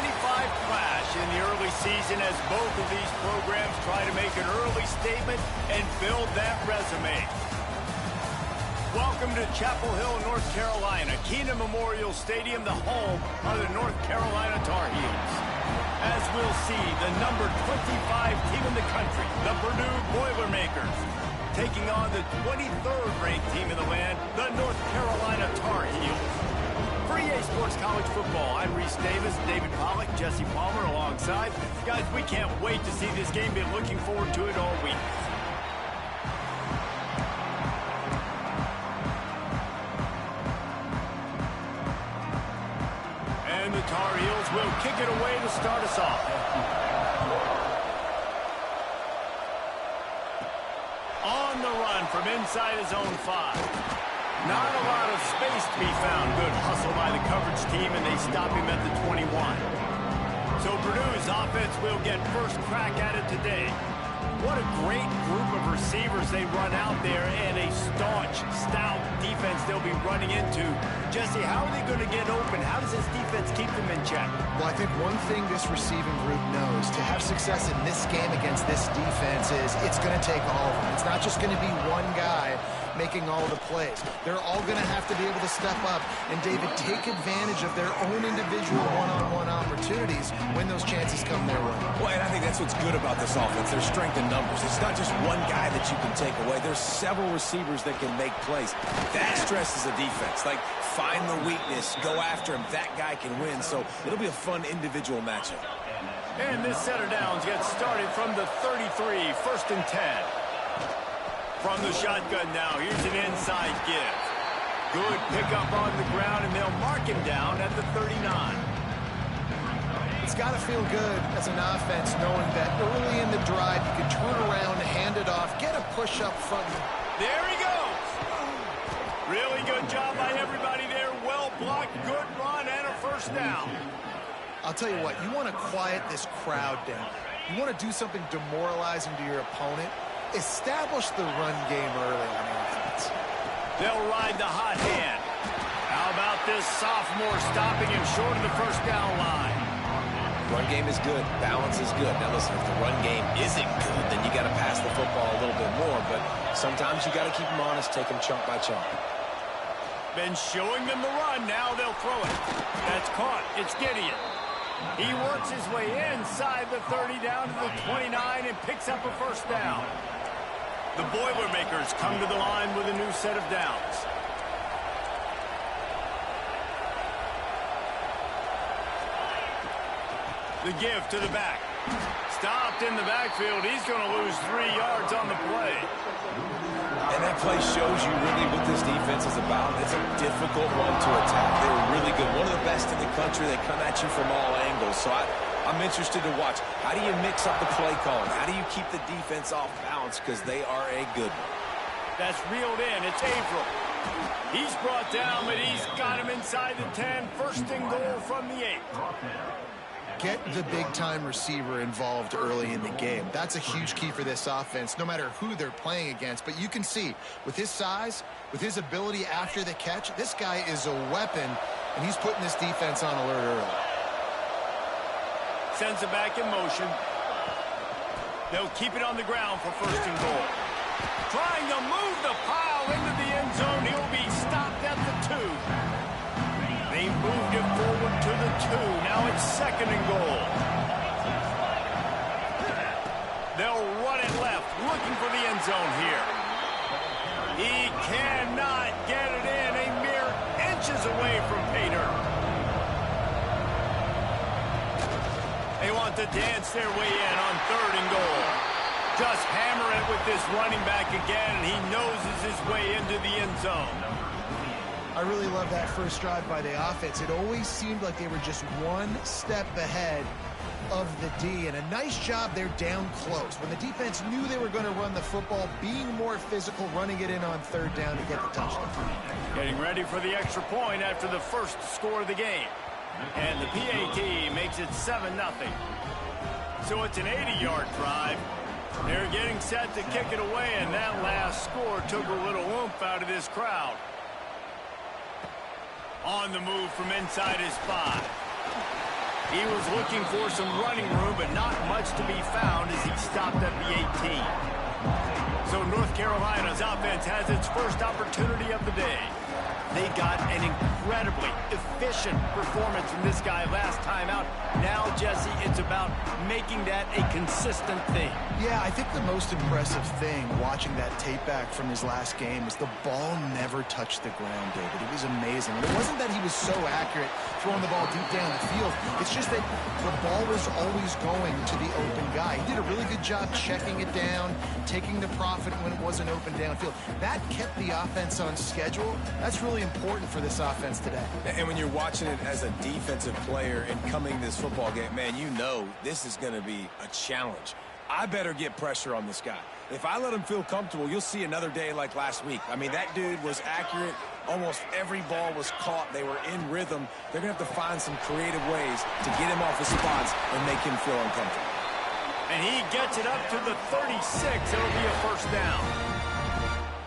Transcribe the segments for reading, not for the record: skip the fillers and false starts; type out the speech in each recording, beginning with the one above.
clash in the early season as both of these programs try to make an early statement and build that resume. Welcome to Chapel Hill, North Carolina, Keenan Memorial Stadium, the home of the North Carolina Tar Heels. As we'll see, the number 25 team in the country, the Purdue Boilermakers, taking on the 23rd ranked team in the land, the North Carolina Tar Heels. For EA Sports College Football, I'm Reese Davis, David Pollack, Jesse Palmer alongside. Guys, we can't wait to see this game. Been looking forward to it all week. And the Tar Heels will kick it away to start us off. On the run from inside his own 5. Not a lot of space to be found. Good hustle by the coverage team, and they stop him at the 21. So Purdue's offense will get first crack at it today. What a great group of receivers they run out there, and a staunch, stout defense they'll be running into. Jesse, how are they going to get open? How does this defense keep them in check? Well, I think one thing this receiving group knows, to have success in this game against this defense, is it's going to take all of them. It's not just going to be one guy making all the plays. They're all going to have to be able to step up and, David, take advantage of their own individual one-on-one opportunities when those chances come their way. Well, and I think that's what's good about this offense. There's strength in numbers. It's not just one guy that you can take away. There's several receivers that can make plays. That stresses the defense. Like, find the weakness, go after him. That guy can win. So it'll be a fun individual matchup. And this set of downs gets started from the 33, 1st and 10. From the shotgun now, here's an inside give. Good pickup on the ground, and they'll mark him down at the 39. It's got to feel good as an offense knowing that early in the drive you can turn around, hand it off, get a push up front. There he goes. Really good job by everybody there. Well blocked, good run, and a first down. I'll tell you what, you want to quiet this crowd down. You want to do something demoralizing to your opponent. Establish the run game early on offense. They'll ride the hot hand. How about this sophomore stopping him short of the first down line? Run game is good. Balance is good. Now, listen, if the run game isn't good, then you got to pass the football a little bit more. But sometimes you got to keep them honest, take them chunk by chunk. Been showing them the run. Now they'll throw it. That's caught. It's Gideon. He works his way inside the 30 down to the 29 and picks up a first down. The Boilermakers come to the line with a new set of downs. The give to the back. Stopped in the backfield. He's going to lose 3 yards on the play. And that play shows you really what this defense is about. It's a difficult one to attack. They're really good. One of the best in the country. They come at you from all angles. So I'm interested to watch. How do you mix up the play calling? How do you keep the defense off balance? Because they are a good one. That's reeled in. It's April. He's brought down, but he's got him inside the 10. First and goal from the 8. Get the big-time receiver involved early in the game. That's a huge key for this offense, no matter who they're playing against. But you can see, with his size, with his ability after the catch, this guy is a weapon, and he's putting this defense on alert early. Sends it back in motion. They'll keep it on the ground for first and goal. Trying to move the pile into the end zone. He'll be stopped at the 2. They moved it forward to the 2. Now it's second and goal. They'll run it left, looking for the end zone here. He cannot get it in. A mere inches away from Pater. They want to dance their way in on third and goal. Just hammer it with this running back again, and he noses his way into the end zone. I really love that first drive by the offense. It always seemed like they were just one step ahead of the D, and a nice job there down close. When the defense knew they were going to run the football, being more physical, running it in on third down to get the touchdown. Getting ready for the extra point after the first score of the game. And the PAT makes it 7-0. So it's an 80-yard drive. They're getting set to kick it away, and that last score took a little oomph out of this crowd. On the move from inside his 5. He was looking for some running room, but not much to be found as he stopped at the 18. So North Carolina's offense has its first opportunity of the day. They got an incredibly efficient performance from this guy last time out. Now, Jesse, it's about making that a consistent thing. Yeah, I think the most impressive thing watching that tape back from his last game is the ball never touched the ground, David. It was amazing. And it wasn't that he was so accurate throwing the ball deep down the field. It's just that the ball was always going to the open guy. He did a really good job checking it down, taking the profit when it wasn't open downfield. That kept the offense on schedule. That's really important for this offense today. And when you're watching it as a defensive player and coming to this football game, man, you know this is going to be a challenge. I better get pressure on this guy. If I let him feel comfortable, you'll see another day like last week. I mean, that dude was accurate. Almost every ball was caught. They were in rhythm. They're going to have to find some creative ways to get him off his spots and make him feel uncomfortable. And he gets it up to the 36. It'll be a first down.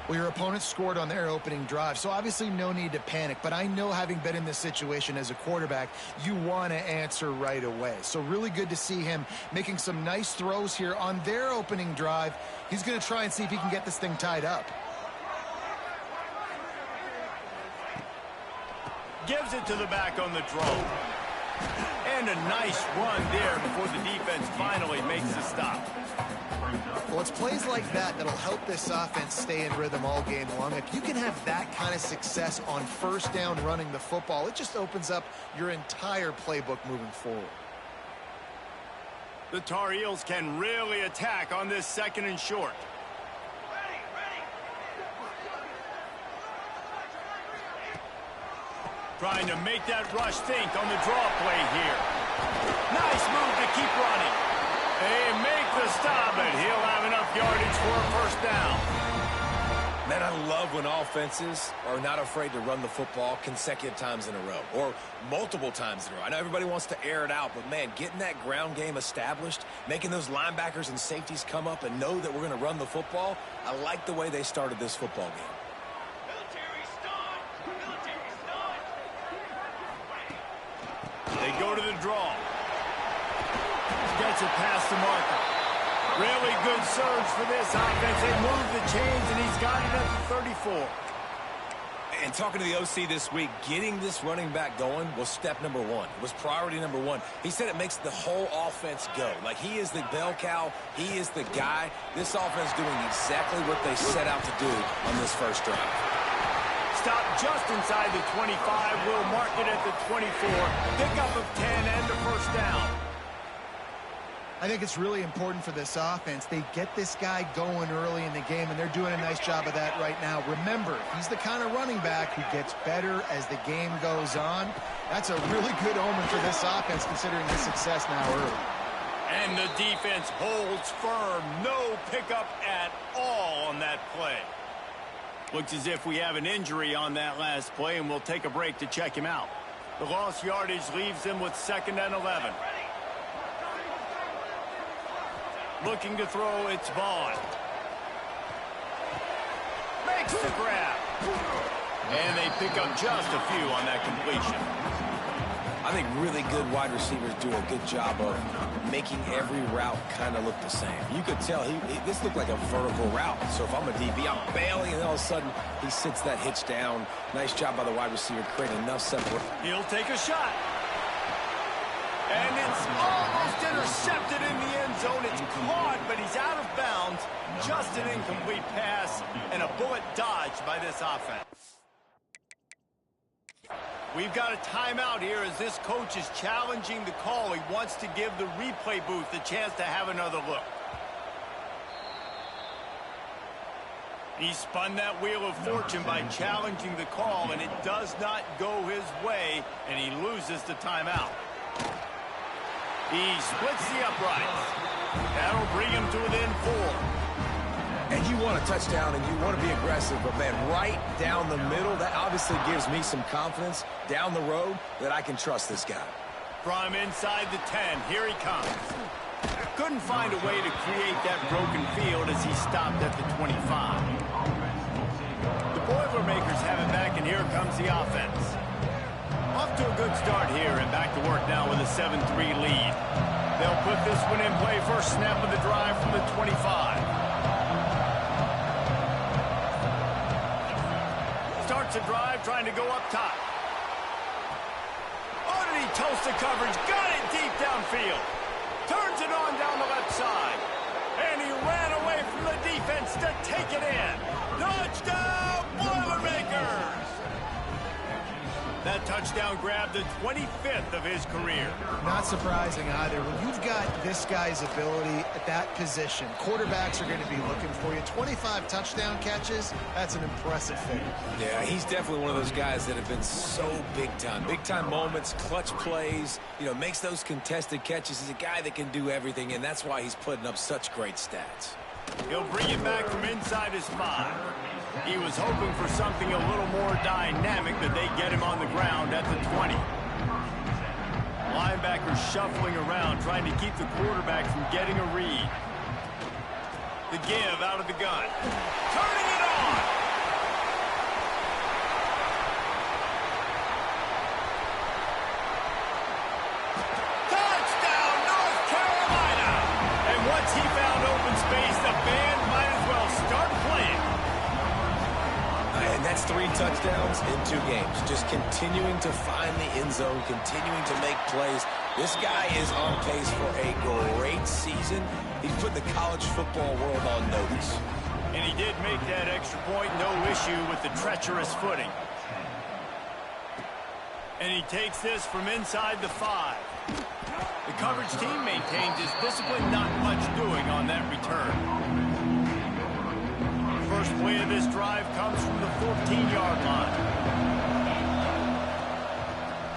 Well, your opponent scored on their opening drive, so obviously no need to panic. But I know, having been in this situation as a quarterback, you want to answer right away. So really good to see him making some nice throws here on their opening drive. He's going to try and see if he can get this thing tied up. Gives it to the back on the draw. And a nice run there before the defense finally makes the stop. Well, it's plays like that that'll help this offense stay in rhythm all game long. If you can have that kind of success on first down running the football, it just opens up your entire playbook moving forward. The Tar Heels can really attack on this second and short. Trying to make that rush think on the draw play here. Nice move to keep running. They make the stop, and he'll have enough yardage for a first down. Man, I love when offenses are not afraid to run the football consecutive times in a row or multiple times in a row. I know everybody wants to air it out, but, man, getting that ground game established, making those linebackers and safeties come up and know that we're going to run the football, I like the way they started this football game. They go to the draw. Gets it past the marker. Really good surge for this offense. They move the chains, and he's got it at the 34. And talking to the OC this week, getting this running back going was step number one. It was priority number one. He said it makes the whole offense go. Like, he is the bell cow. He is the guy. This offense doing exactly what they set out to do on this first drive. Stop just inside the 25. We'll mark it at the 24. Pickup of 10 and a first down. I think it's really important for this offense. They get this guy going early in the game, and they're doing a nice job of that right now. Remember, he's the kind of running back who gets better as the game goes on. That's a really good omen for this offense, considering his success now early. And the defense holds firm. No pickup at all on that play. Looks as if we have an injury on that last play, and we'll take a break to check him out. The lost yardage leaves him with 2nd and 11. Looking to throw, it's Vaughn. Makes the grab. And they pick up just a few on that completion. I think really good wide receivers do a good job of making every route kind of look the same. You could tell this looked like a vertical route. So if I'm a DB, I'm bailing, and all of a sudden he sits that hitch down. Nice job by the wide receiver, creating enough separation. He'll take a shot. And it's almost intercepted in the end zone. It's caught, but he's out of bounds. Just an incomplete pass and a bullet dodged by this offense. We've got a timeout here as this coach is challenging the call. He wants to give the replay booth the chance to have another look. He spun that wheel of fortune by challenging the call, and it does not go his way, and he loses the timeout. He splits the uprights. That'll bring him to within 4. And you want a touchdown, and you want to be aggressive, but, man, right down the middle, that obviously gives me some confidence down the road that I can trust this guy. From inside the 10, here he comes. Couldn't find a way to create that broken field as he stopped at the 25. The Boilermakers have it back, and here comes the offense. Off to a good start here and back to work now with a 7-3 lead. They'll put this one in play. First snap of the drive from the 25. Starts a drive trying to go up top. Oh, did he toast the coverage? Got it deep downfield. Turns it on down the left side. And he ran away from the defense to take it in. Touchdown, Boilermakers! That touchdown grabbed the 25th of his career. Not surprising either. When you've got this guy's ability at that position, quarterbacks are going to be looking for you. 25 touchdown catches, that's an impressive figure. Yeah, he's definitely one of those guys that have been so big time. Big time moments, clutch plays, makes those contested catches. He's a guy that can do everything, and that's why he's putting up such great stats. He'll bring it back from inside his 5. He was hoping for something a little more dynamic, but they get him on the ground at the 20. Linebackers shuffling around, trying to keep the quarterback from getting a read. The give out of the gun. Turning it on! Touchdown, North Carolina! And once he found open space, the band might as well start playing. And that's 3 touchdowns in 2 games. Just continuing to find the end zone, continuing to make plays. This guy is on pace for a great season. He's put the college football world on notice. And he did make that extra point, no issue with the treacherous footing. And he takes this from inside the 5. The coverage team maintains his discipline, not much doing on that return. First play of this drive comes from the 14-yard line.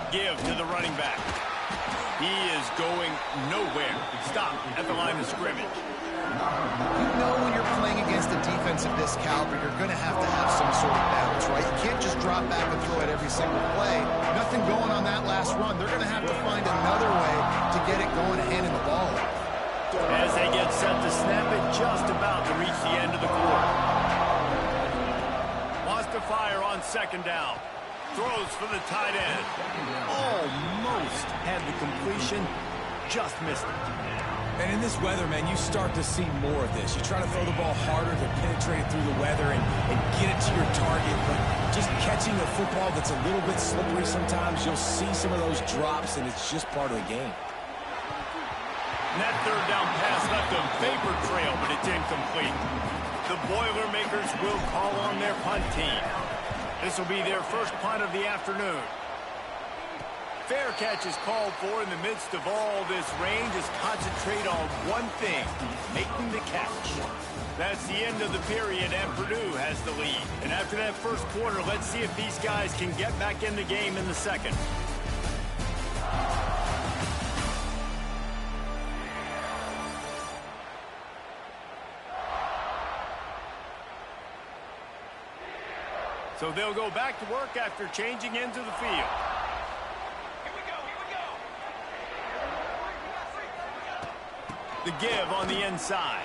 Give to the running back. He is going nowhere. Stop at the line of scrimmage. You know when you're playing against a defense of this caliber, you're going to have some sort of balance, right? You can't just drop back and throw it every single play. Nothing going on that last run. They're going to have to find another way to get it going, handing the ball off. As they get set to snap it, just about to reach the end of the quarter. Wants to fire on second down. Throws for the tight end. Almost had the completion, just missed it. And in this weather, man, you start to see more of this. You try to throw the ball harder to penetrate it through the weather and get it to your target, but just catching a football that's a little bit slippery sometimes, you'll see some of those drops, and it's just part of the game. And that third down pass left a vapor trail, but it's incomplete. The Boilermakers will call on their punt team. This will be their first punt of the afternoon. Fair catch is called for in the midst of all this rain. Just concentrate on one thing, making the catch. That's the end of the period, and Purdue has the lead. And after that first quarter, let's see if these guys can get back in the game in the second. So they'll go back to work after changing into the field. The give on the inside.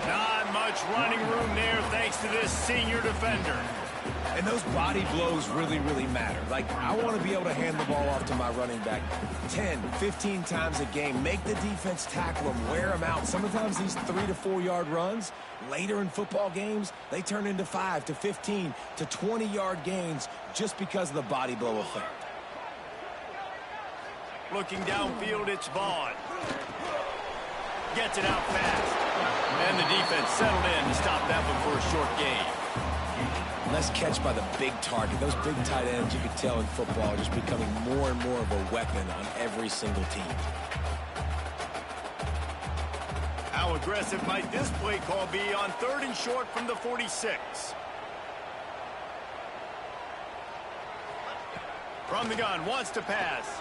Not much running room there thanks to this senior defender. And those body blows really, really matter. Like, I want to be able to hand the ball off to my running back 10, 15 times a game. Make the defense tackle them, wear them out. Sometimes these 3 to 4 yard runs, later in football games, they turn into 5 to 15 to 20 yard gains just because of the body blow effect. Looking downfield, it's Vaughn. Gets it out fast. And the defense settled in to stop that one for a short gain. Nice catch by the big target. Those big tight ends, you can tell in football, are just becoming more and more of a weapon on every single team. How aggressive might this play call be on 3rd and short from the 46? From the gun, wants to pass.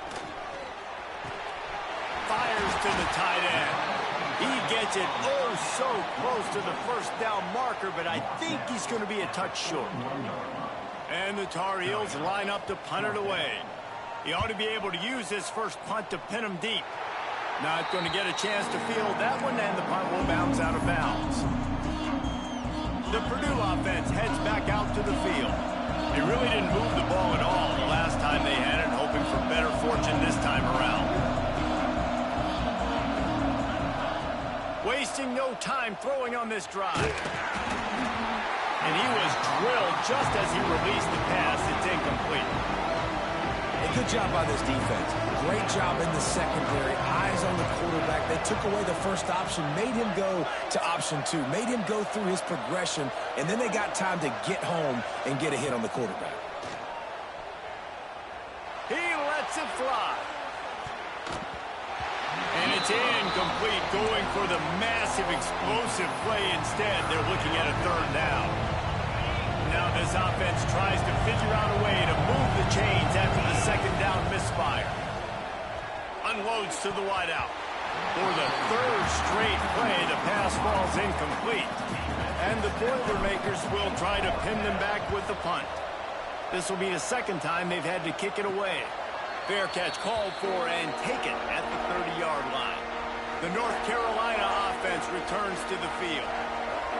Fires to the tight end. He gets it so close to the first down marker, but I think he's going to be a touch short. And the Tar Heels line up to punt it away. He ought to be able to use this first punt to pin him deep. Not going to get a chance to field that one, and the punt will bounce out of bounds. The Purdue offense heads back out to the field. They really didn't move the ball at all the last time they had it, hoping for better fortune this time around. Wasting no time throwing on this drive. And he was drilled just as he released the pass. It's incomplete. A good job by this defense. Great job in the secondary. Eyes on the quarterback. They took away the first option, made him go to option 2, made him go through his progression, and then they got time to get home and get a hit on the quarterback. He lets it fly. And it's incomplete, going for the massive explosive play instead. They're looking at a third down. Now this offense tries to figure out a way to move the chains after the second down misfire. Unloads to the wideout. For the third straight play, the pass falls incomplete. And the Boilermakers will try to pin them back with the punt. This will be the second time they've had to kick it away. Fair catch called for and taken at the 30-yard line. The North Carolina offense returns to the field.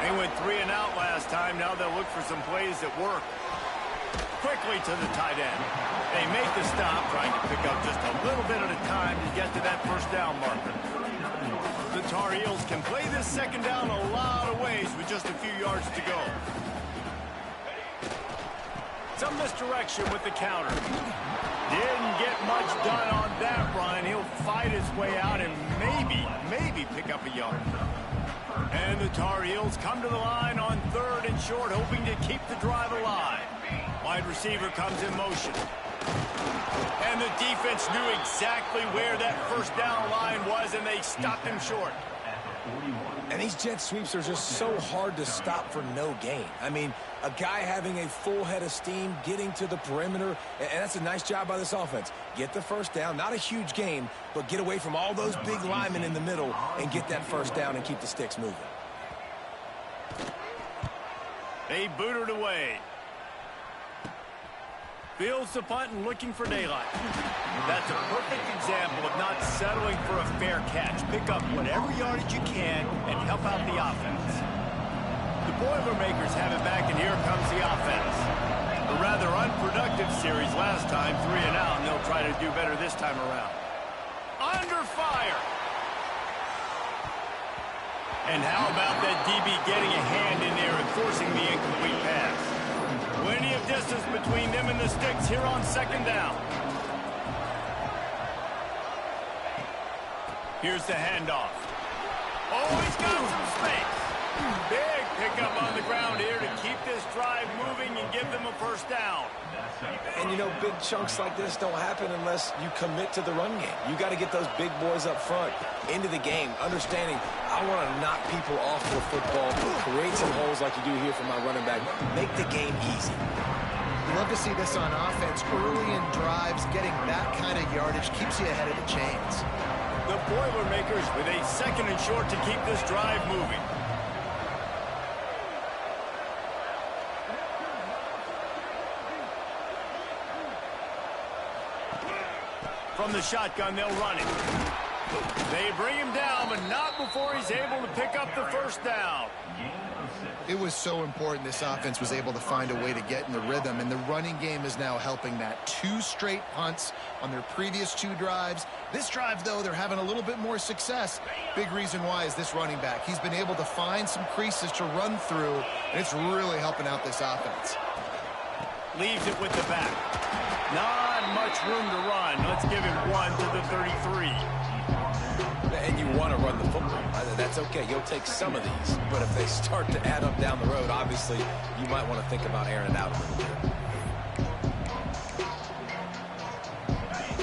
They went 3 and out last time. Now they'll look for some plays that work. Quickly to the tight end. They make the stop, trying to pick up just a little bit at a time to get to that first down marker. The Tar Heels can play this second down a lot of ways with just a few yards to go. Some misdirection with the counter. Didn't get much done on that run. He'll fight his way out and maybe pick up a yard. And the Tar Heels come to the line on 3rd and short, hoping to keep the drive alive. Wide receiver comes in motion. And the defense knew exactly where that first down line was, and they stopped him short. And these jet sweeps are just so hard to stop for no gain. I mean, a guy having a full head of steam, getting to the perimeter, and that's a nice job by this offense. Get the first down, not a huge gain, but get away from all those big linemen in the middle and get that first down and keep the sticks moving. They boot it away. Fields the punt and looking for daylight. That's a perfect example of not settling for a fair catch. Pick up whatever yardage you can and help out the offense. The Boilermakers have it back, and here comes the offense. A rather unproductive series last time, 3 and out, and they'll try to do better this time around. Under fire. And how about that DB getting a hand in there and forcing the incomplete pass? Plenty of distance between them and the sticks here on second down. Here's the handoff. Oh, he's got some space. Big pickup on the ground here to keep this drive moving and give them a first down. And, you know, big chunks like this don't happen unless you commit to the run game. You got to get those big boys up front into the game, understanding I want to knock people off the football, create some holes like you do here for my running back, make the game easy. Love to see this on offense. Early in drives, getting that kind of yardage keeps you ahead of the chains. The Boilermakers with a 2nd and short to keep this drive moving. From the shotgun, they'll run it. They bring him down, but not before he's able to pick up the first down. It was so important this offense was able to find a way to get in the rhythm, and the running game is now helping that. 2 straight punts on their previous 2 drives. This drive, though, they're having a little bit more success. Big reason why is this running back. He's been able to find some creases to run through, and it's really helping out this offense. Leaves it with the back. Not much room to run. Let's give him 1 to the 33. And you want to run the football. That's okay. You'll take some of these. But if they start to add up down the road, obviously, you might want to think about airing it out a little bit.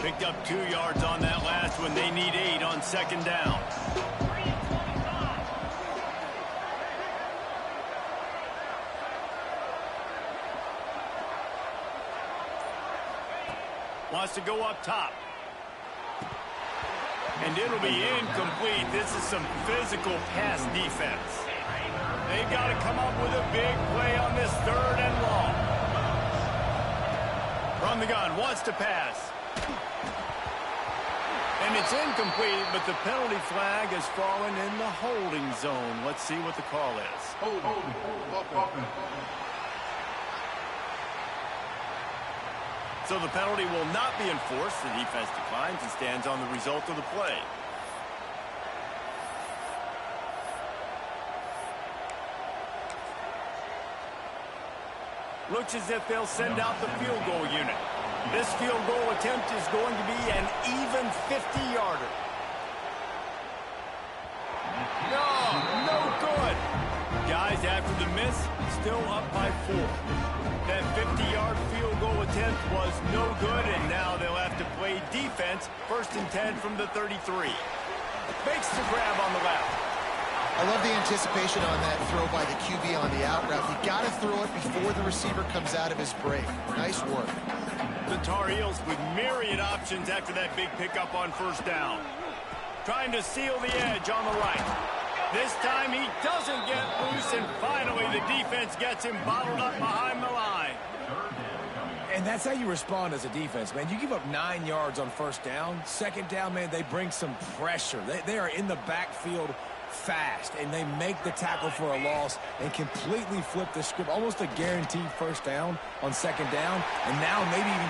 Picked up 2 yards on that last one. They need 8 on second down. Wants to go up top. And it'll be incomplete. This is some physical pass defense. They've got to come up with a big play on this 3rd and long. From the gun, wants to pass. And it's incomplete, but the penalty flag has fallen in the holding zone. Let's see what the call is. So the penalty will not be enforced. The defense declines and stands on the result of the play. Looks as if they'll send out the field goal unit. This field goal attempt is going to be an even 50-yarder. No good. Guys, after the miss, still up by 4. That 50-yard field goal attempt was no good, and now they'll have to play defense. 1st and 10 from the 33. Makes the grab on the left. I love the anticipation on that throw by the QB on the out route. You got to throw it before the receiver comes out of his break. Nice work. The Tar Heels with myriad options after that big pickup on 1st down. Trying to seal the edge on the right. This time he doesn't get loose, and finally the defense gets him bottled up behind the line. And that's how you respond as a defense, man. You give up 9 yards on 1st down. 2nd down, man, they bring some pressure. They are in the backfield fast, and they make the tackle for a loss and completely flip the script. Almost a guaranteed 1st down on 2nd down, and now maybe even...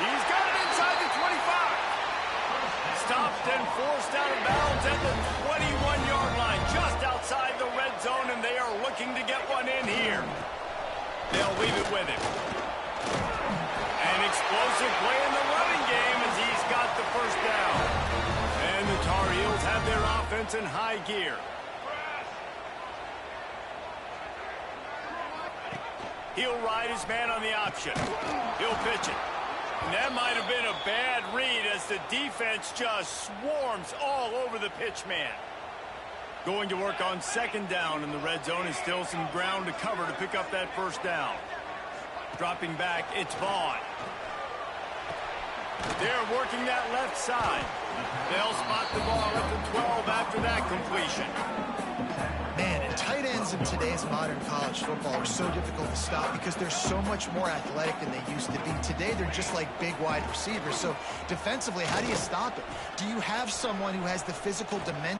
He's got it inside the 25. Stopped and forced out of bounds at the 21-yard line, just outside the red zone, and they are looking to get one in here. They'll leave it with him. An explosive play in the running game as he's got the 1st down. And the Tar Heels have their offense in high gear. He'll ride his man on the option. He'll pitch it. And that might have been a bad read as the defense just swarms all over the pitch man. Going to work on 2nd down in the red zone, and still some ground to cover to pick up that 1st down. Dropping back, it's Vaughn. They're working that left side. They'll spot the ball at the 12 after that completion. Man, and tight ends in today's modern college football are so difficult to stop because they're so much more athletic than they used to be. Today, they're just like big wide receivers. So defensively, how do you stop it? Do you have someone who has the physical dimension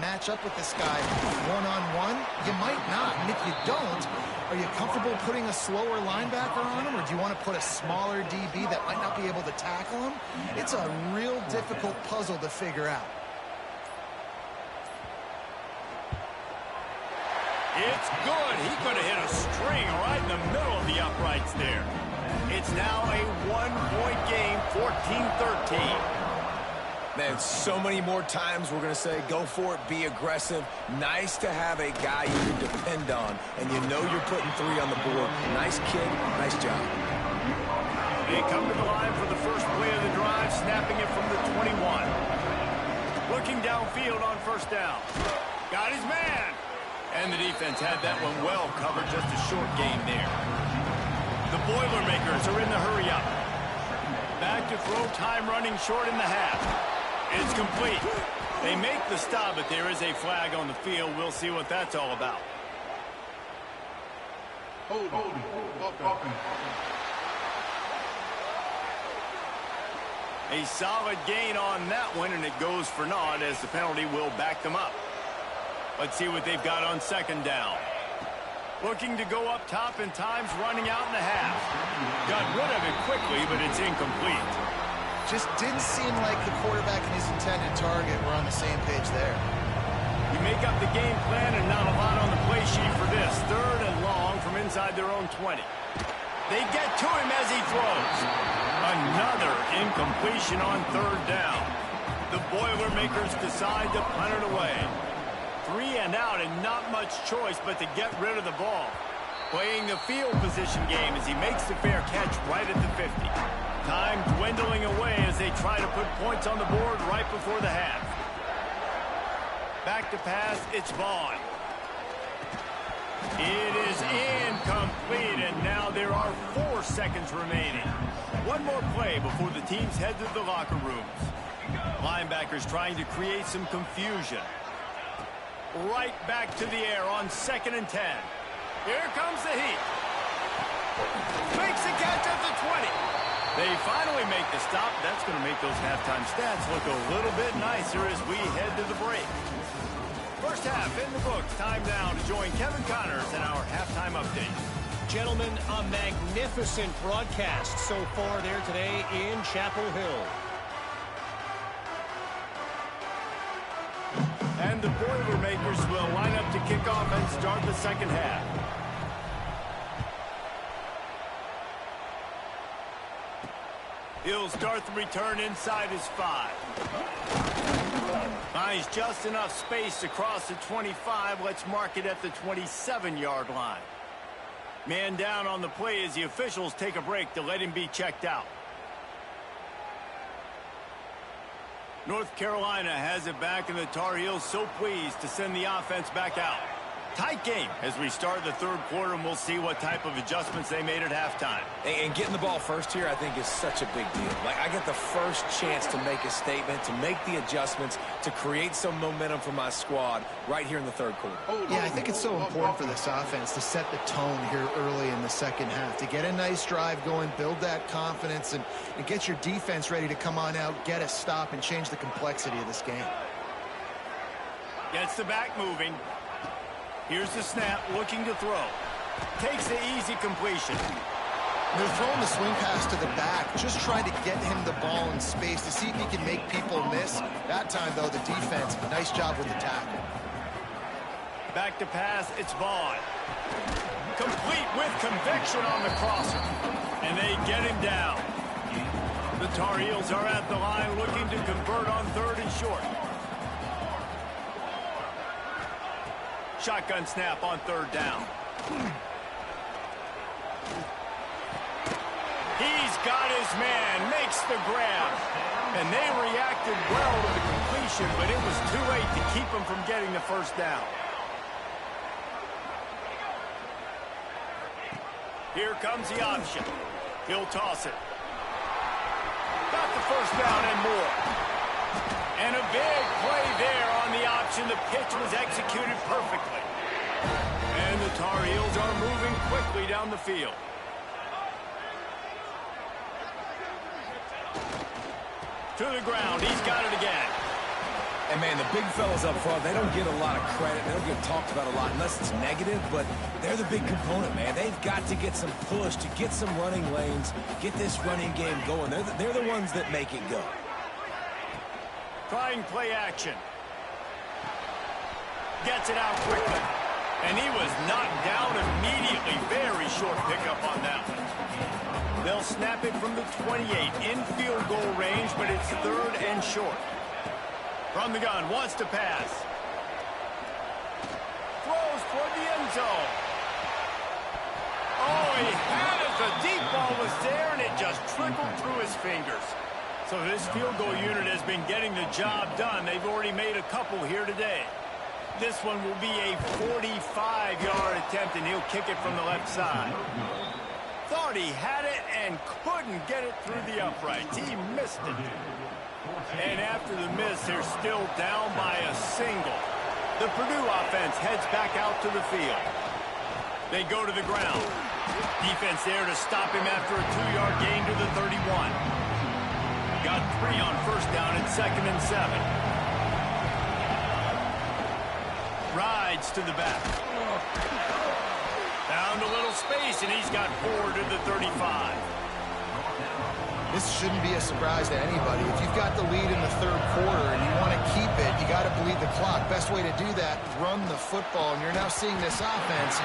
match up with this guy one-on-one? You might not. And if you don't, are you comfortable putting a slower linebacker on him, or do you want to put a smaller DB that might not be able to tackle him? It's a real difficult puzzle to figure out. It's good. He could have hit a string right in the middle of the uprights there. It's now a 1-point game, 14-13. Man, so many more times we're going to say, go for it, be aggressive. Nice to have a guy you can depend on, and you know you're putting 3 on the board. Nice kid, nice job. They come to the line for the first play of the drive, snapping it from the 21. Looking downfield on 1st down. Got his man. And the defense had that one well covered, just a short gain there. The Boilermakers are in the hurry-up. Back to throw, time running short in the half. It's complete. They make the stop, but there is a flag on the field. We'll see what that's all about. A solid gain on that one, and it goes for naught as the penalty will back them up. Let's see what they've got on 2nd down. Looking to go up top, and time's running out in the half. Got rid of it quickly, but it's incomplete. Just didn't seem like the quarterback and his intended target were on the same page there. You make up the game plan, and not a lot on the play sheet for this. 3rd and long from inside their own 20. They get to him as he throws. Another incompletion on 3rd down. The Boilermakers decide to punt it away. 3 and out, and not much choice but to get rid of the ball. Playing the field position game as he makes the fair catch right at the 50. Time dwindling away as they try to put points on the board right before the half. Back to pass, it's Vaughn. It is incomplete, and now there are 4 seconds remaining. One more play before the teams head to the locker rooms. Linebackers trying to create some confusion. Right back to the air on 2nd and 10. Here comes the heat. Makes the catch at the 20. They finally make the stop. That's going to make those halftime stats look a little bit nicer as we head to the break. First half in the books. Time now to join Kevin Connors in our halftime update. Gentlemen, a magnificent broadcast so far there today in Chapel Hill. And the Boilermakers will line up to kick off and start the second half. He'll start the return inside his 5. Finds just enough space to cross the 25. Let's mark it at the 27-yard line. Man down on the play as the officials take a break to let him be checked out. North Carolina has it back, and the Tar Heels so pleased to send the offense back out. Tight game as we start the third quarter, and we'll see what type of adjustments they made at halftime. And getting the ball first here, I think, is such a big deal. Like, I get the first chance to make a statement, to make the adjustments, to create some momentum for my squad right here in the third quarter. Yeah, I think it's so important for this offense to set the tone here early in the second half, to get a nice drive going, build that confidence, and get your defense ready to come on out, get a stop, and change the complexity of this game. Gets the back moving. Here's the snap, looking to throw. Takes the easy completion. They're throwing the swing pass to the back, just trying to get him the ball in space to see if he can make people miss. That time, though, the defense, nice job with the tackle. Back to pass, it's Vaughn. Complete with conviction on the crosser. And they get him down. The Tar Heels are at the line looking to convert on 3rd and short. Shotgun snap on 3rd down. He's got his man, makes the grab. And they reacted well to the completion, but it was too late to keep him from getting the first down. Here comes the option. He'll toss it. Got the first down and more. And a big play there on the option. The pitch was executed perfectly. And the Tar Heels are moving quickly down the field. To the ground. He's got it again. And, man, the big fellas up front, they don't get a lot of credit. They don't get talked about a lot unless it's negative, but they're the big component, man. They've got to get some push, to get some running lanes, get this running game going. They're the ones that make it go. Trying play action. Gets it out quickly. And he was knocked down immediately. Very short pickup on that one. They'll snap it from the 28 in field goal range, but it's 3rd and short. From the gun, wants to pass. Throws toward the end zone. Oh, he had it. The deep ball was there, and it just trickled through his fingers. So this field goal unit has been getting the job done. They've already made a couple here today. This one will be a 45-yard attempt, and he'll kick it from the left side. Thought he had it and couldn't get it through the uprights. He missed it. And after the miss, they're still down by a single. The Purdue offense heads back out to the field. They go to the ground. Defense there to stop him after a 2-yard gain to the 31. Got 3 on first down and 2nd and 7. Rides to the back. Found a little space, and he's got 4 to the 35. This shouldn't be a surprise to anybody. If you've got the lead in the third quarter and you want to keep it, you got to bleed the clock. Best way to do that, run the football. And you're now seeing this offense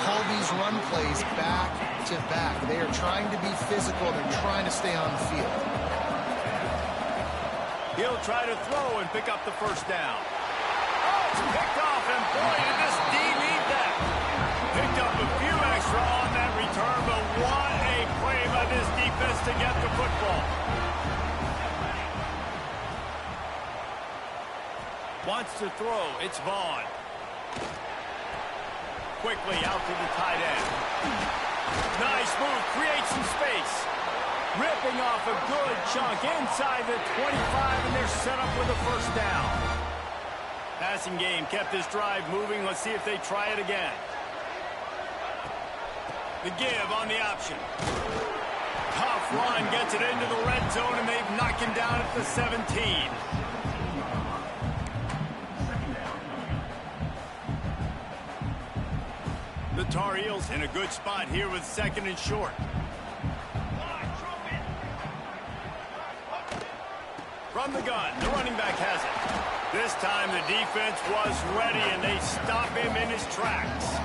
call these run plays back to back. They are trying to be physical. They're trying to stay on the field. He'll try to throw and pick up the first down. Oh, it's picked off, and boy, did this D need that. Picked up a few extra on that return, but what a play by this defense to get the football. Wants to throw. It's Vaughn. Quickly out to the tight end. Nice move. Creates some space. Ripping off a good chunk inside the 25, and they're set up with a first down. Passing game kept this drive moving. Let's see if they try it again. The give on the option. Tough run gets it into the red zone, and they've knocked him down at the 17. The Tar Heels in a good spot here with 2nd and short. From the gun, the running back has it. This time the defense was ready, and they stop him in his tracks.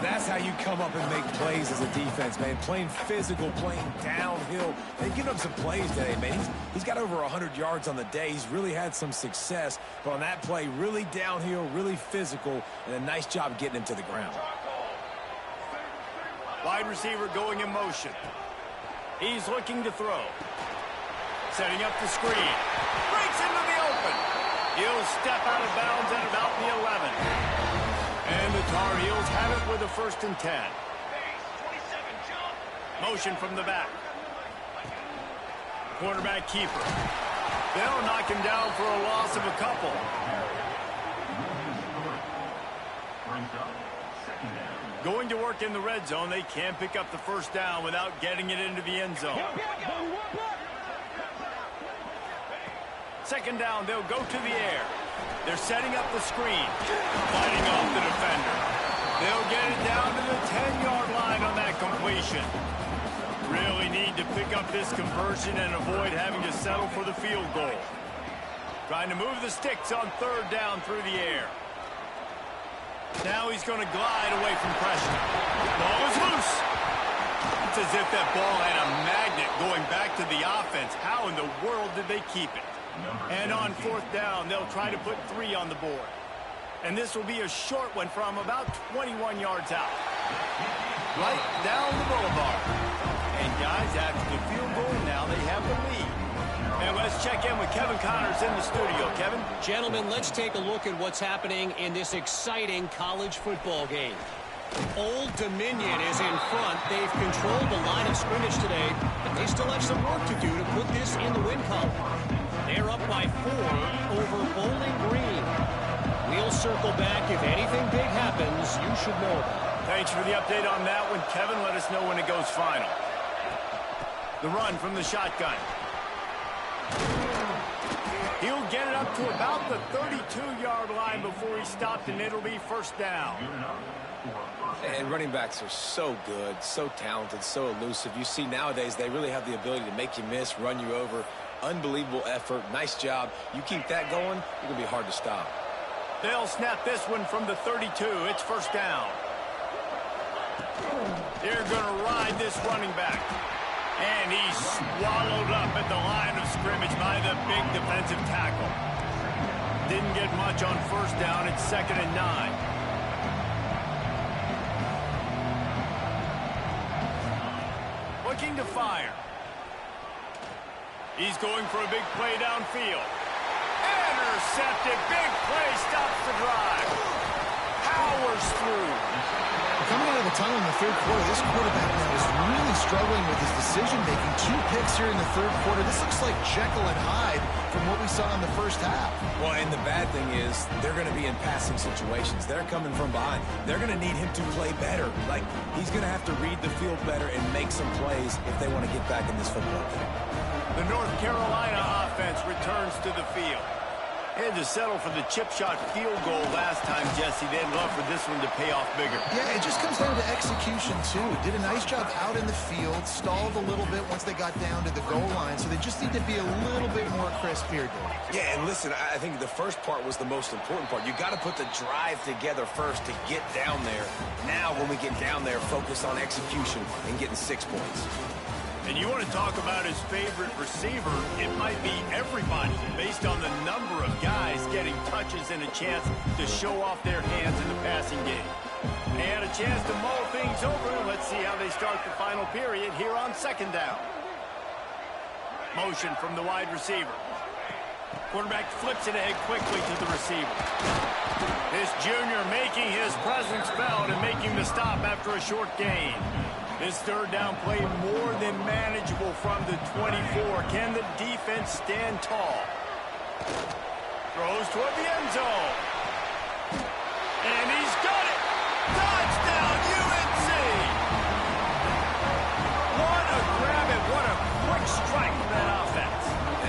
That's how you come up and make plays as a defense, man. Playing physical, playing downhill. They've given him some plays today, man. He's got over 100 yards on the day. He's really had some success. But on that play, really downhill, really physical, and a nice job getting him to the ground. Wide receiver going in motion. He's looking to throw. Setting up the screen. Breaks into the open. He'll step out of bounds at about the 11. And the Tar Heels have it with a 1st and 10. Motion from the back. Quarterback keeper. They'll knock him down for a loss of a couple. Going to work in the red zone. They can't pick up the 1st down without getting it into the end zone. 2nd down, they'll go to the air. They're setting up the screen, fighting off the defender. They'll get it down to the 10-yard line on that completion. Really need to pick up this conversion and avoid having to settle for the field goal. Trying to move the sticks on 3rd down through the air. Now he's going to glide away from pressure. Ball is loose. It's as if that ball had a magnet going back to the offense. How in the world did they keep it? And on 4th down, they'll try to put 3 on the board. And this will be a short one from about 21 yards out. Right down the boulevard. And guys, after the field goal, now they have the lead. And let's check in with Kevin Connors in the studio. Kevin? Gentlemen, let's take a look at what's happening in this exciting college football game. Old Dominion is in front. They've controlled the line of scrimmage today, but they still have some work to do to put this in the win column. They're up by 4 over Bowling Green. We'll circle back. If anything big happens, you should know about it. Thanks for the update on that one, Kevin. Let us know when it goes final. The run from the shotgun. He'll get it up to about the 32-yard line before he stopped, and it'll be 1st down. And running backs are so good, so talented, so elusive. You see nowadays they really have the ability to make you miss, run you over. Unbelievable effort. Nice job. You keep that going, it's going to be hard to stop. They'll snap this one from the 32. It's 1st down. They're going to ride this running back. And he's swallowed up at the line of scrimmage by the big defensive tackle. Didn't get much on 1st down. It's 2nd and 9. Looking to fire. He's going for a big play downfield. Intercepted. Big play. Stops the drive. Powers through. Coming out of the tunnel in the 3rd quarter, this quarterback now is really struggling with his decision-making. 2 picks here in the 3rd quarter. This looks like Jekyll and Hyde from what we saw in the 1st half. Well, and the bad thing is they're going to be in passing situations. They're coming from behind. They're going to need him to play better. Like, he's going to have to read the field better and make some plays if they want to get back in this football game. The North Carolina offense returns to the field. Had to settle for the chip shot field goal last time, Jesse. They'd love for this one to pay off bigger. Yeah, it just comes down to execution, too. Did a nice job out in the field, stalled a little bit once they got down to the goal line, so they just need to be a little bit more crisp here, Dave. Yeah, and listen, I think the first part was the most important part. You got to put the drive together first to get down there. Now, when we get down there, focus on execution and getting 6 points. And you want to talk about his favorite receiver, it might be everybody based on the number of guys getting touches and a chance to show off their hands in the passing game. And a chance to mull things over. Let's see how they start the final period here on 2nd down. Motion from the wide receiver. Quarterback flips it ahead quickly to the receiver. This junior making his presence felt and making the stop after a short gain. This 3rd down play more than manageable from the 24. Can the defense stand tall? Throws toward the end zone. And he's got it! Touchdown, UNC! What a grab and what a quick strike from that offense.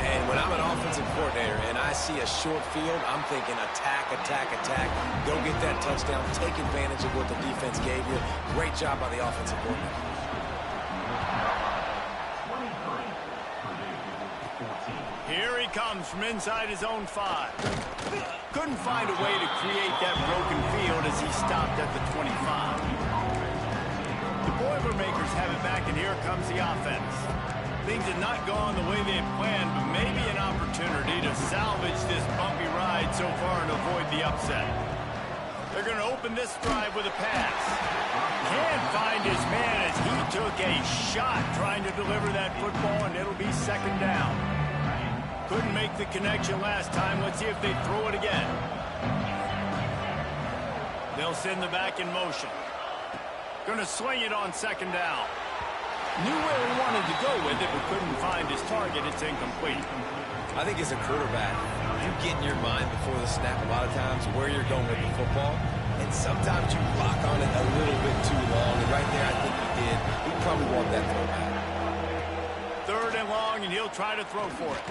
And when I'm an offensive coordinator and I see a short field, I'm thinking attack, attack, attack. Go get that touchdown. Take advantage of what the defense gave you. Great job by the offensive coordinator. Here he comes from inside his own 5. Couldn't find a way to create that broken field as he stopped at the 25. The Boilermakers have it back, and here comes the offense. Things did not go on the way they had planned, but maybe an opportunity to salvage this bumpy ride so far and avoid the upset. They're going to open this drive with a pass. Can't find his man as he took a shot trying to deliver that football, and it'll be second down. Couldn't make the connection last time. Let's see if they throw it again. They'll send the back in motion. Going to swing it on second down. Knew where he wanted to go with it, but couldn't find his target. It's incomplete. I think as a quarterback, you get in your mind before the snap a lot of times where you're going with the football, and sometimes you lock on it a little bit too long, and right there I think he did. He probably want that throw back. Third and long, and he'll try to throw for it.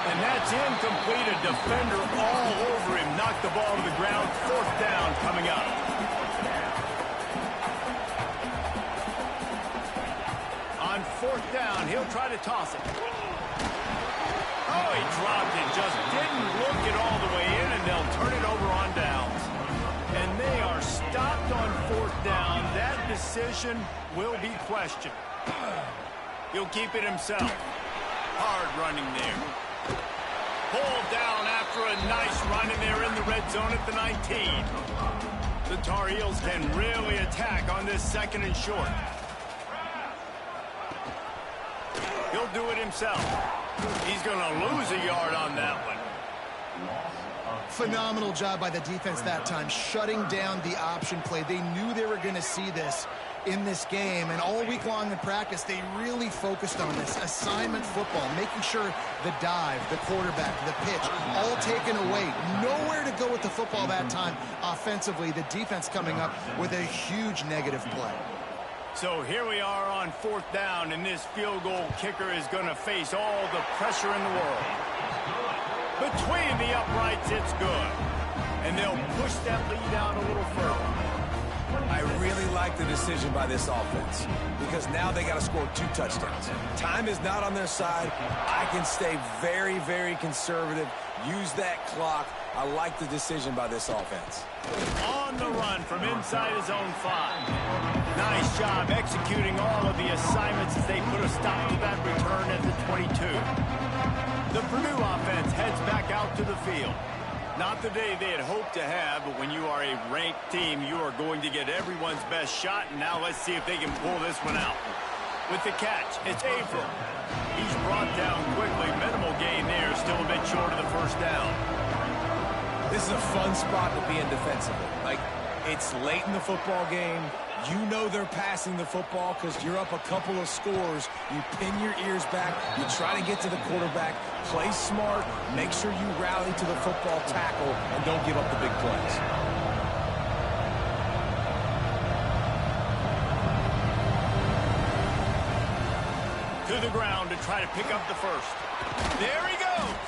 And that's incomplete. A defender all over him. Knocked the ball to the ground. Fourth down coming up. On fourth down, he'll try to toss it. Oh, he dropped it. Just didn't look it all the way in, and they'll turn it over on downs. And they are stopped on fourth down. That decision will be questioned. He'll keep it himself. Hard running there. Pulled down after a nice run, and they're in the red zone at the 19. The Tar Heels can really attack on this second and short. He'll do it himself. He's going to lose a yard on that one. Phenomenal job by the defense that time, shutting down the option play. They knew they were going to see this in this game, and all week long in practice, they really focused on this assignment football, making sure the dive, the quarterback, the pitch, all taken away. Nowhere to go with the football that time offensively. The defense coming up with a huge negative play. So here we are on fourth down, and this field goal kicker is going to face all the pressure in the world. Between the uprights, it's good. And they'll push that lead out a little further. I really like the decision by this offense because now they got to score 2 touchdowns. Time is not on their side. I can stay very, very conservative. Use that clock. I like the decision by this offense. On the run from inside his own 5. Nice job executing all of the assignments as they put a stop to that return at the 22. The Purdue offense heads back out to the field. Not the day they had hoped to have, but when you are a ranked team, you are going to get everyone's best shot, and now let's see if they can pull this one out. With the catch, it's April. He's brought down quickly. Minimal gain there, still a bit short of the first down. This is a fun spot to be in defensively. Like, it's late in the football game. You know they're passing the football because you're up a couple of scores. You pin your ears back. You try to get to the quarterback. Play smart. Make sure you rally to the football tackle and don't give up the big plays. To the ground to try to pick up the first. There he goes.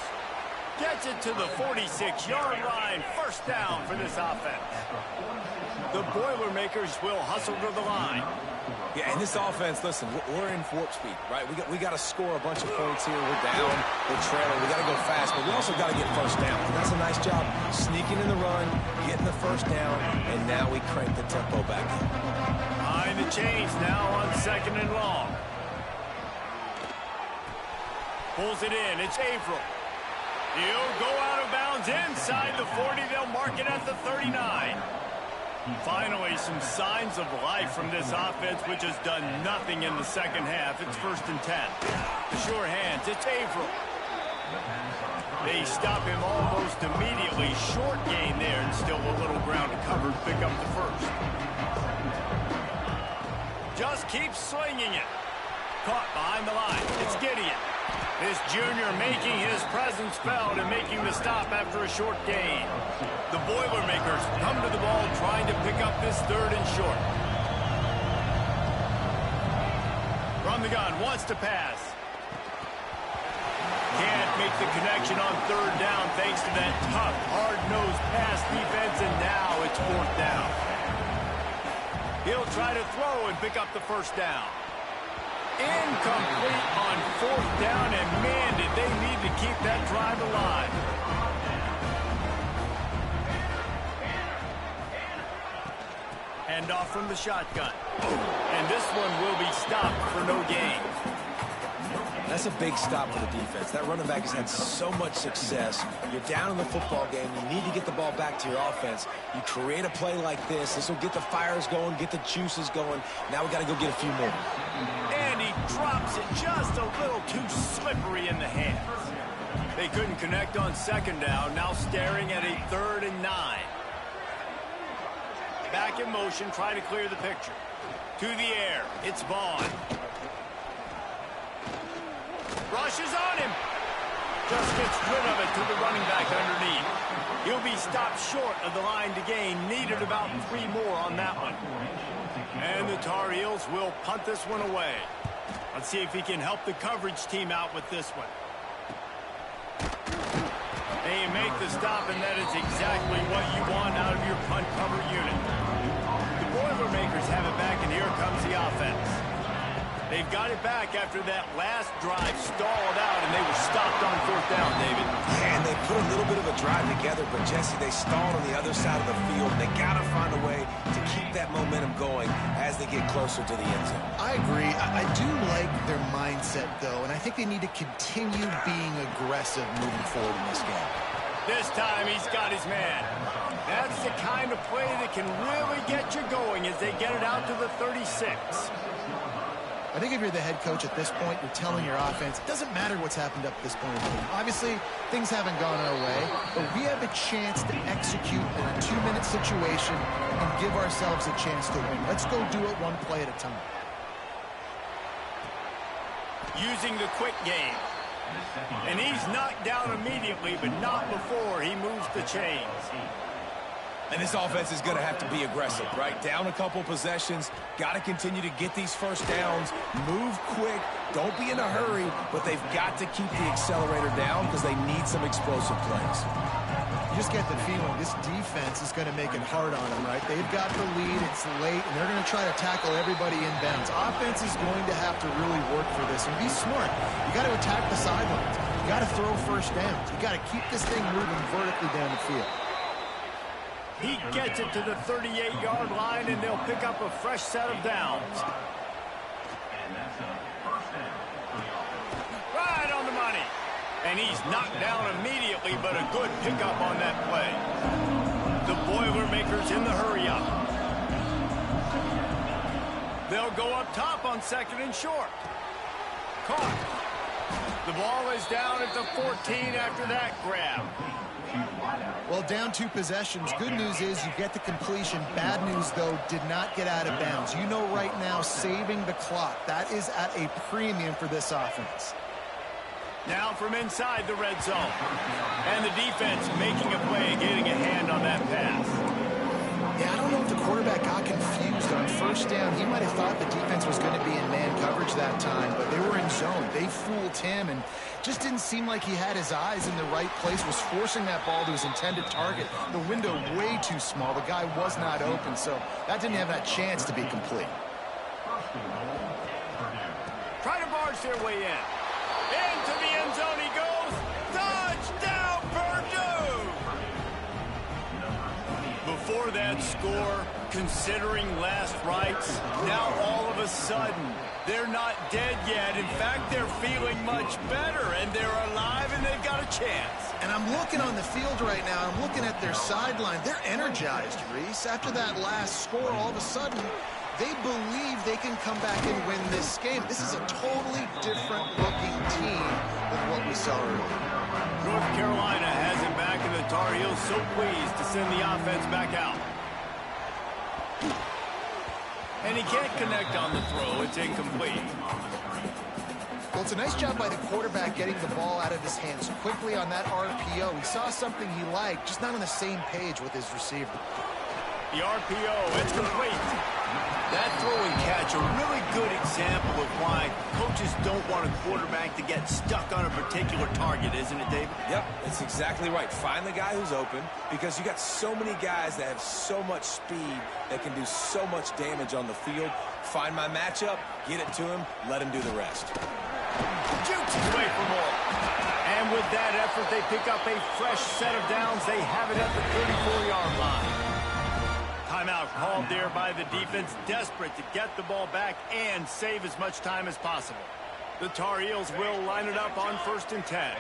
Gets it to the 46-yard line. First down for this offense. The Boilermakers will hustle to the line. Yeah, and this offense, listen, we're in warp speed, right? We got to score a bunch of points here. We're down, we're trailing. We got to go fast, but we also got to get first down. And that's a nice job sneaking in the run, getting the first down, and now we crank the tempo back in. Behind the chains now on second and long. Pulls it in. It's April. He'll go out of bounds inside the 40. They'll mark it at the 39. Finally, some signs of life from this offense, which has done nothing in the second half. It's first and 10. The sure hands. It's April. They stop him almost immediately. Short gain there, and still a little ground to cover to pick up the first. Just keep slinging it. Caught behind the line. It's Gideon. This junior making his presence felt and making the stop after a short gain. The Boilermakers come to the ball trying to pick up this third and short. From the gun, wants to pass. Can't make the connection on third down thanks to that tough, hard-nosed pass defense, and now it's fourth down. He'll try to throw and pick up the first down. Incomplete on fourth down, and man, did they need to keep that drive alive. Hand off from the shotgun. And this one will be stopped for no gain. That's a big stop for the defense. That running back has had so much success. You're down in the football game. You need to get the ball back to your offense. You create a play like this. This will get the fires going, get the juices going. Now we got to go get a few more. And he drops it just a little too slippery in the hands. They couldn't connect on second down. Now staring at a 3rd and 9. Back in motion, trying to clear the picture. To the air, it's Vaughn. Rushes on him. Just gets rid of it to the running back underneath. He'll be stopped short of the line to gain. Needed about 3 more on that one. And the Tar Heels will punt this one away. Let's see if he can help the coverage team out with this one. They make the stop, and that is exactly what you want out of your punt cover unit. The Boilermakers have it back, and here comes the offense. They've got it back after that last drive stalled out, and they were stopped on fourth down, David. And they put a little bit of a drive together, but, Jesse, they stalled on the other side of the field. They got to find a way to keep that momentum going as they get closer to the end zone. I agree. I do like their mindset, though, and I think they need to continue being aggressive moving forward in this game. This time he's got his man. That's the kind of play that can really get you going as they get it out to the 36. I think if you're the head coach at this point, you're telling your offense, it doesn't matter what's happened up to this point in the game. Obviously, things haven't gone our way, but we have a chance to execute in a 2-minute situation and give ourselves a chance to win. Let's go do it one play at a time. Using the quick game. And he's knocked down immediately, but not before he moves the chains. And this offense is going to have to be aggressive, right? Down a couple possessions, got to continue to get these first downs, move quick, don't be in a hurry, but they've got to keep the accelerator down because they need some explosive plays. You just get the feeling this defense is going to make it hard on them, right? They've got the lead, it's late, and they're going to try to tackle everybody inbounds. Offense is going to have to really work for this and be smart. You got to attack the sidelines. You got to throw first downs. You got to keep this thing moving vertically down the field. He gets it to the 38-yard line, and they'll pick up a fresh set of downs. Right on the money. And he's knocked down immediately, but a good pickup on that play. The Boilermakers in the hurry-up. They'll go up top on 2nd and short. Caught. The ball is down at the 14 after that grab. Well, down 2 possessions. Good news is you get the completion. Bad news, though, did not get out of bounds. You know right now, saving the clock. That is at a premium for this offense. Now from inside the red zone. And the defense making a play, getting a hand on that pass. Yeah, I don't know if the quarterback got confused on first down. He might have thought the defense was going to be in man coverage that time, but they were in zone. They fooled him and just didn't seem like he had his eyes in the right place, was forcing that ball to his intended target. The window way too small. The guy was not open, so that didn't have that chance to be complete. Try to barge their way in. Into the end zone he goes. Touchdown, Purdue! Before that score, considering last rites, now all of a sudden, they're not dead yet. In fact, they're feeling much better, and they're alive, and they've got a chance. And I'm looking on the field right now. I'm looking at their sideline. They're energized, Reese. After that last score, all of a sudden, they believe they can come back and win this game. This is a totally different-looking team than what we saw earlier. North Carolina has it back, and the Tar Heels so pleased to send the offense back out. And he can't connect on the throw. It's incomplete. Well, it's a nice job by the quarterback getting the ball out of his hands quickly on that RPO. He saw something he liked, just not on the same page with his receiver. The RPO, it's complete. That throw and catch, a really good example of why coaches don't want a quarterback to get stuck on a particular target, isn't it, David? Yep, that's exactly right. Find the guy who's open, because you got so many guys that have so much speed that can do so much damage on the field. Find my matchup, get it to him, let him do the rest. Jukes away for more. And with that effort, they pick up a fresh set of downs. They have it at the 34-yard line. Timeout called there by the defense, desperate to get the ball back and save as much time as possible. The Tar Heels will line it up on 1st and 10.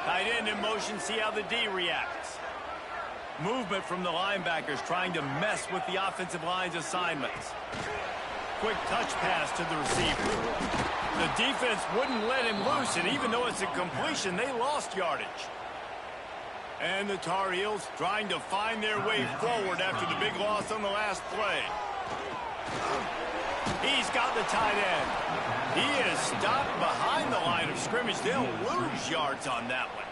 Tight end in motion, see how the D reacts. Movement from the linebackers trying to mess with the offensive line's assignments. Quick touch pass to the receiver. The defense wouldn't let him loose, and even though it's a completion, they lost yardage. And the Tar Heels trying to find their way forward after the big loss on the last play. He's got the tight end. He is stopped behind the line of scrimmage. They'll lose yards on that one.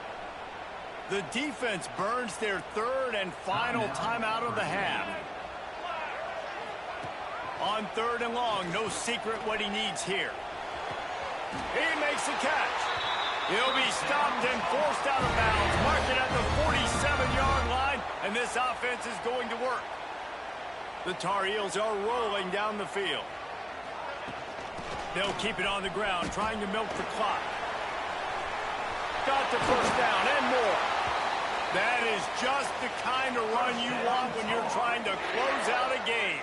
The defense burns their 3rd and final timeout of the half. On 3rd and long, no secret what he needs here. He makes the catch. He'll be stopped and forced out of bounds. Marked it at the 47-yard line, and this offense is going to work. The Tar Heels are rolling down the field. They'll keep it on the ground, trying to milk the clock. Got the 1st down and more. That is just the kind of run you want when you're trying to close out a game.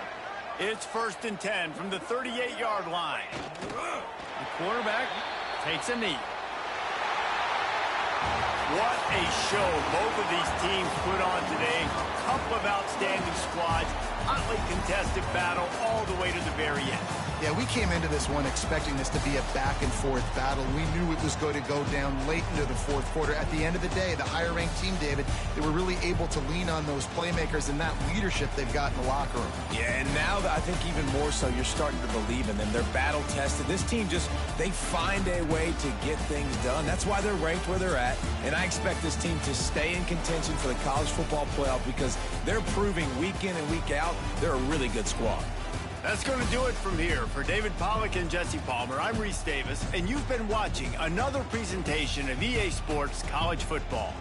It's 1st and 10 from the 38-yard line. The quarterback takes a knee. What a show both of these teams put on today. A couple of outstanding squads. Hotly contested battle all the way to the very end. Yeah, we came into this one expecting this to be a back-and-forth battle. We knew it was going to go down late into the 4th quarter. At the end of the day, the higher-ranked team, David, they were really able to lean on those playmakers and that leadership they've got in the locker room. Yeah, and now I think even more so, you're starting to believe in them. They're battle-tested. This team they find a way to get things done. That's why they're ranked where they're at. And I expect this team to stay in contention for the college football playoff because they're proving week in and week out they're a really good squad. That's going to do it from here. For David Pollack and Jesse Palmer, I'm Reese Davis, and you've been watching another presentation of EA Sports College Football.